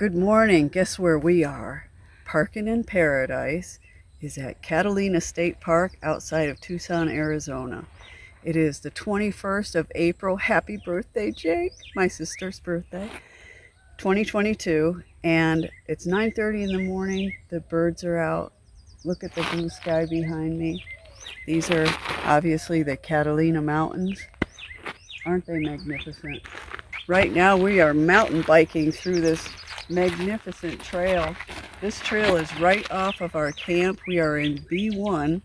Good morning. Guess where we are? Parking in Paradise is at Catalina State Park outside of Tucson, Arizona. It is the 21st of April. Happy birthday, Jake. My sister's birthday. 2022. And it's 9:30 in the morning. The birds are out. Look at the blue sky behind me. These are obviously the Catalina Mountains. Aren't they magnificent? Right now we are mountain biking through this magnificent trail. This trail is right off of our camp. We are in B1.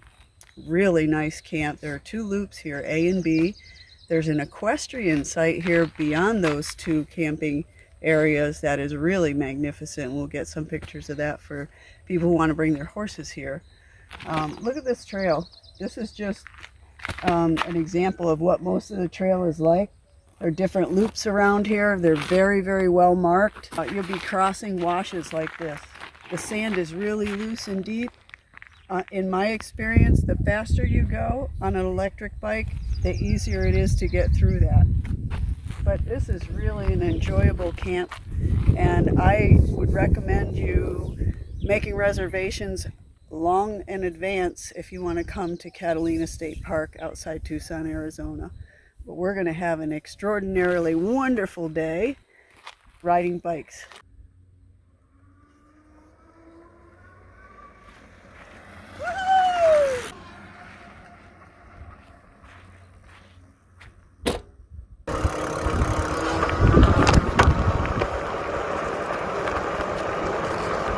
Really nice camp. There are two loops here, A and B. There's an equestrian site here beyond those two camping areas that is really magnificent. We'll get some pictures of that for people who want to bring their horses here. Look at this trail. This is just an example of what most of the trail is like. There are different loops around here. They're very, very well marked. You'll be crossing washes like this. The sand is really loose and deep. In my experience, the faster you go on an electric bike, the easier it is to get through that. But this is really an enjoyable camp, and I would recommend you making reservations long in advance if you want to come to Catalina State Park outside Tucson, Arizona. But we're going to have an extraordinarily wonderful day riding bikes.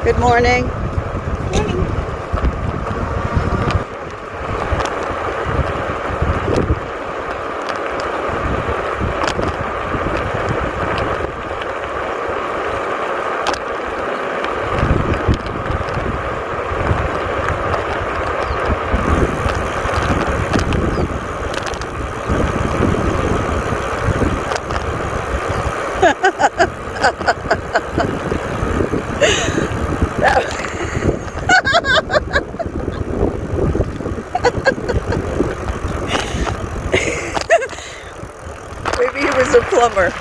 Good morning. Maybe he was a plumber.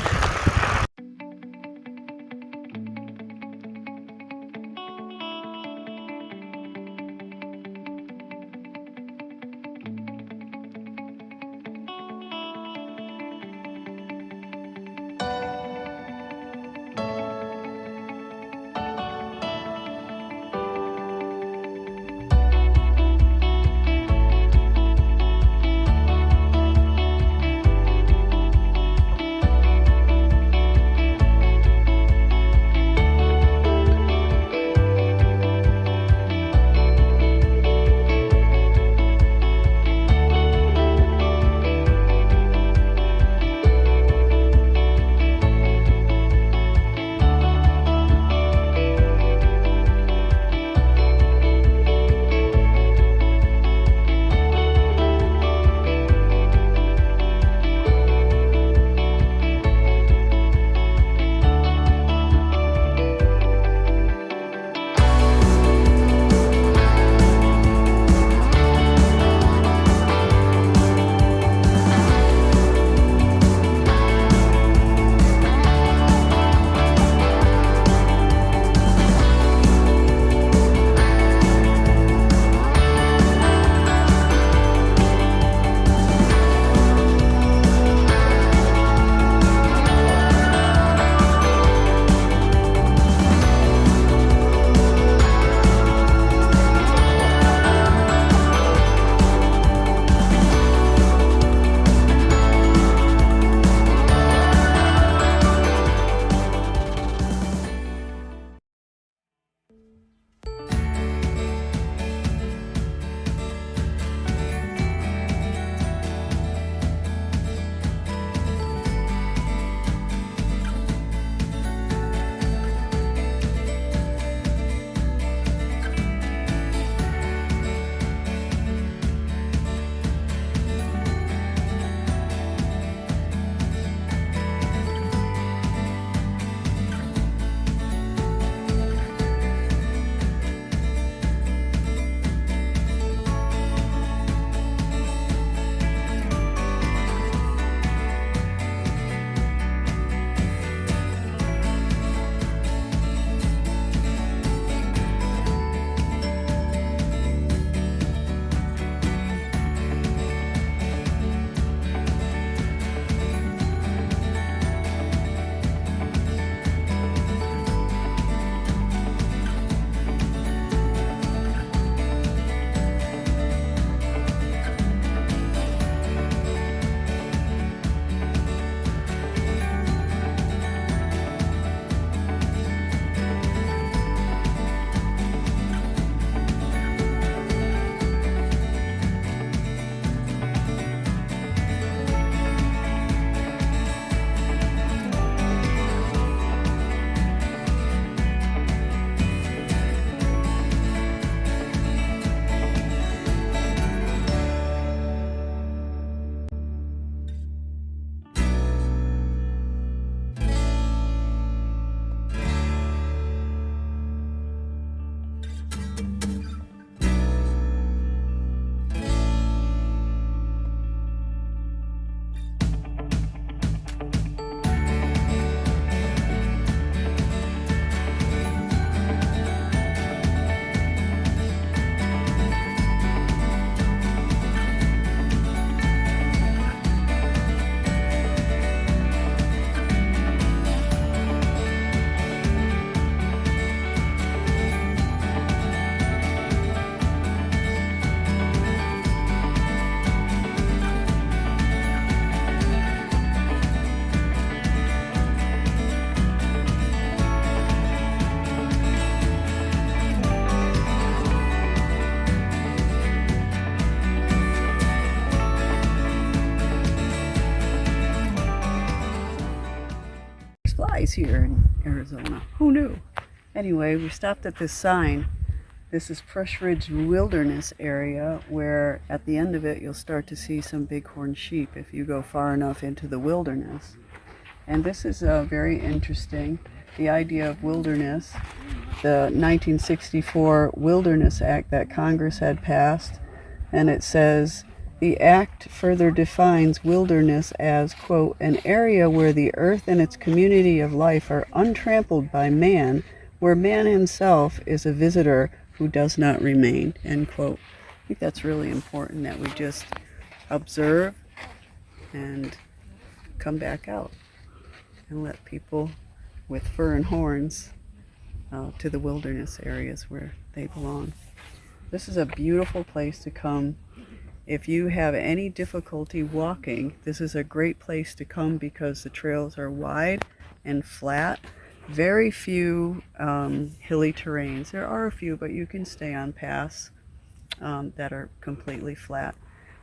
days here in Arizona. Who knew? Anyway, we stopped at this sign. This is Brush Ridge Wilderness area, where at the end of it you'll start to see some bighorn sheep if you go far enough into the wilderness. And this is very interesting. The idea of wilderness, the 1964 Wilderness Act that Congress had passed, and it says, the act further defines wilderness as, quote, an area where the earth and its community of life are untrampled by man, where man himself is a visitor who does not remain, end quote. I think that's really important, that we just observe and come back out and let people with fur and horns to the wilderness areas where they belong. This is a beautiful place to come. If you have any difficulty walking, this is a great place to come because the trails are wide and flat. Very few hilly terrains. There are a few, but you can stay on paths that are completely flat.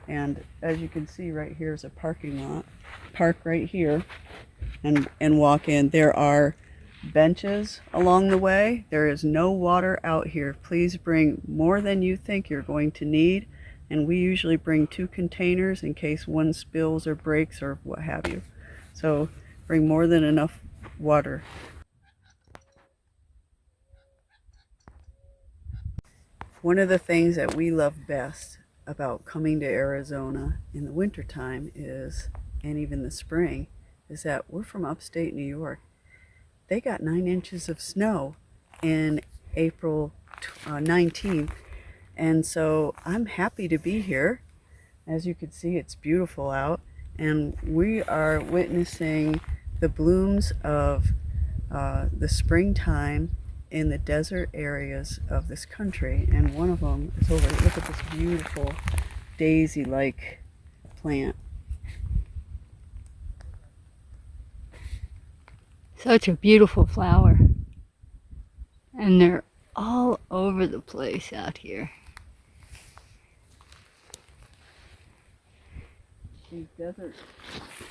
And as you can see, right here is a parking lot. Park right here and walk in. There are benches along the way. There is no water out here. Please bring more than you think you're going to need. And we usually bring 2 containers in case one spills or breaks or what have you. So bring more than enough water. One of the things that we love best about coming to Arizona in the wintertime is, and even the spring, is that we're from upstate New York. They got 9 inches of snow in April 19th. And so I'm happy to be here. As you can see, it's beautiful out. And we are witnessing the blooms of the springtime in the desert areas of this country. And one of them is over, look at this beautiful daisy-like plant. Such a beautiful flower. And they're all over the place out here.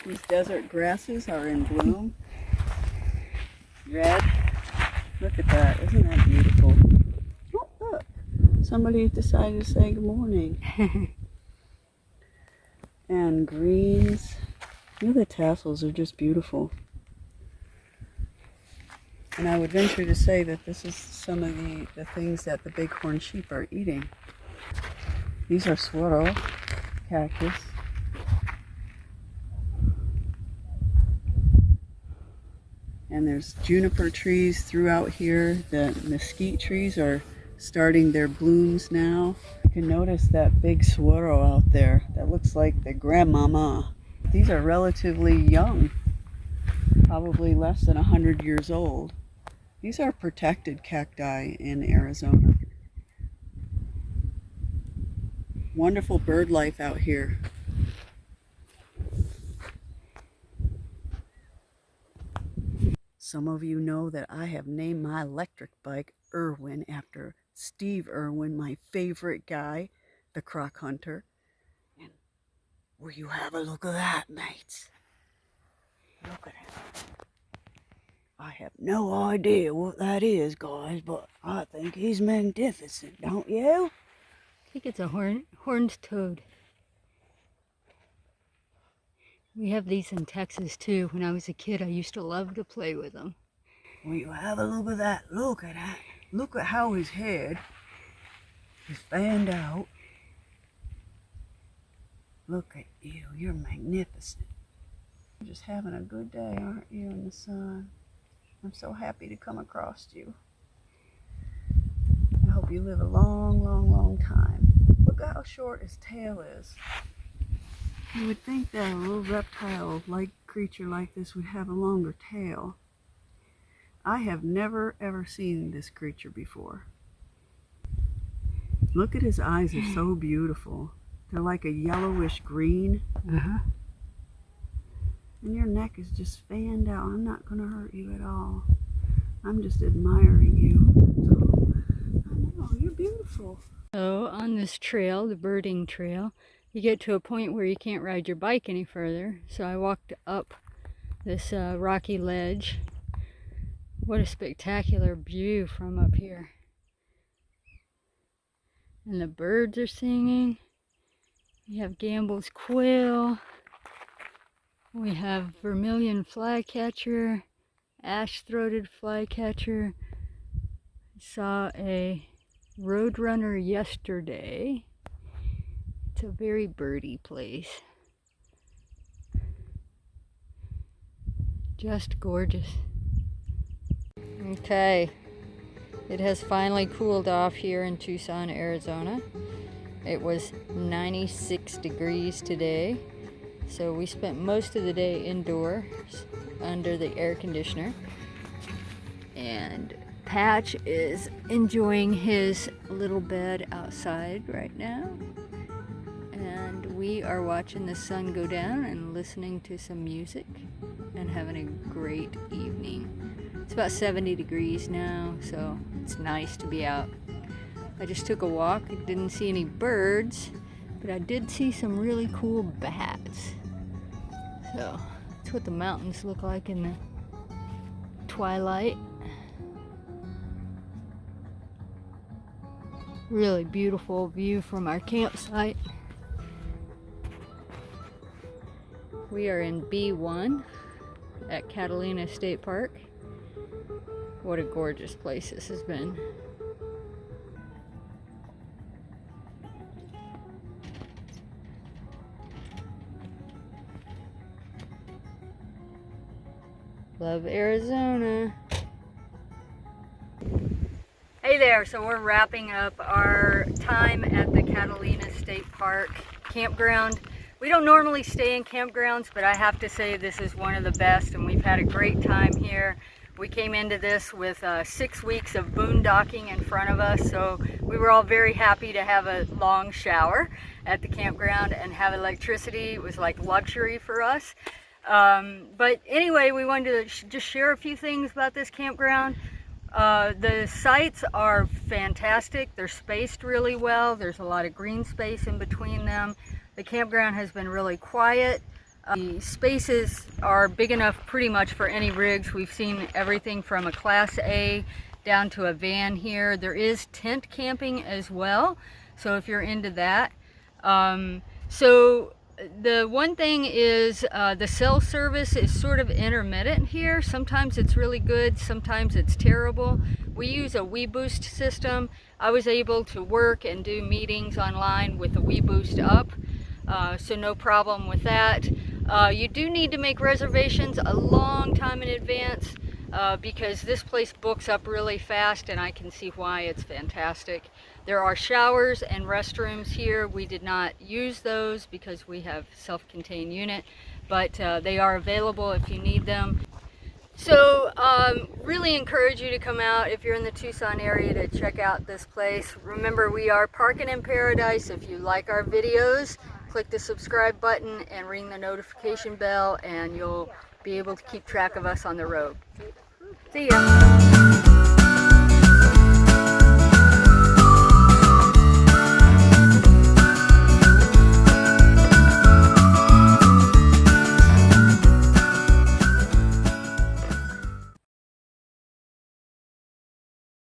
These desert grasses are in bloom. Red. Look at that. Isn't that beautiful? Oh, look. Somebody decided to say good morning. And greens. The tassels are just beautiful. And I would venture to say that this is some of the things that the bighorn sheep are eating. These are saguaro cactus. And there's juniper trees throughout here. The mesquite trees are starting their blooms now. You can notice that big saguaro out there. That looks like the grandmama. These are relatively young, probably less than 100 years old. These are protected cacti in Arizona. Wonderful bird life out here. Some of you know that I have named my electric bike Irwin after Steve Irwin, my favorite guy, the croc hunter. And will you have a look at that, mates? Look at it. I have no idea what that is, guys, but I think he's magnificent, don't you? I think it's a horned toad. We have these in Texas too. When I was a kid, I used to love to play with them. Will you have a look at that? Look at that. Look at how his head is fanned out. Look at you. You're magnificent. You're just having a good day, aren't you, in the sun? I'm so happy to come across you. I hope you live a long, long, long time. Look how short his tail is. You would think that a little reptile-like creature like this would have a longer tail. I have never ever seen this creature before. Look at his eyes, they're so beautiful. They're like a yellowish green. And your neck is just fanned out. I'm not going to hurt you at all. I'm just admiring you. So, I know, you're beautiful. So on this trail, the birding trail, you get to a point where you can't ride your bike any further. So I walked up this rocky ledge What a spectacular view from up here. And the birds are singing. We have Gambel's quail. We have vermilion flycatcher, ash-throated flycatcher. Saw a roadrunner yesterday. It's a very birdy place. Just gorgeous. Okay, it has finally cooled off here in Tucson, Arizona. It was 96 degrees today, so we spent most of the day indoors under the air conditioner. And Patch is enjoying his little bed outside right now. And we are watching the sun go down and listening to some music and having a great evening. It's about 70 degrees now, so it's nice to be out. I just took a walk. I didn't see any birds, but I did see some really cool bats. So that's what the mountains look like in the twilight. Really beautiful view from our campsite. We are in B1 at Catalina State Park. What a gorgeous place this has been. Love Arizona. Hey there, so we're wrapping up our time at the Catalina State Park campground. We don't normally stay in campgrounds, but I have to say this is one of the best, and we've had a great time here. We came into this with 6 weeks of boondocking in front of us, so we were all very happy to have a long shower at the campground and have electricity. It was like luxury for us. But anyway, we wanted to just share a few things about this campground. The sites are fantastic. They're spaced really well. There's a lot of green space in between them. The campground has been really quiet. The spaces are big enough pretty much for any rigs. We've seen everything from a Class A down to a van here. There is tent camping as well, so if you're into that. So the one thing is the cell service is sort of intermittent here. Sometimes it's really good, sometimes it's terrible. We use a WeBoost system. I was able to work and do meetings online with the WeBoost up, so no problem with that. You do need to make reservations a long time in advance because this place books up really fast, and I can see why. It's fantastic. There are showers and restrooms here. We did not use those because we have self-contained unit, but they are available if you need them. So really encourage you to come out if you're in the Tucson area to check out this place. Remember, we are parking in paradise. If you like our videos, click the subscribe button and ring the notification bell, and you'll be able to keep track of us on the road. See ya.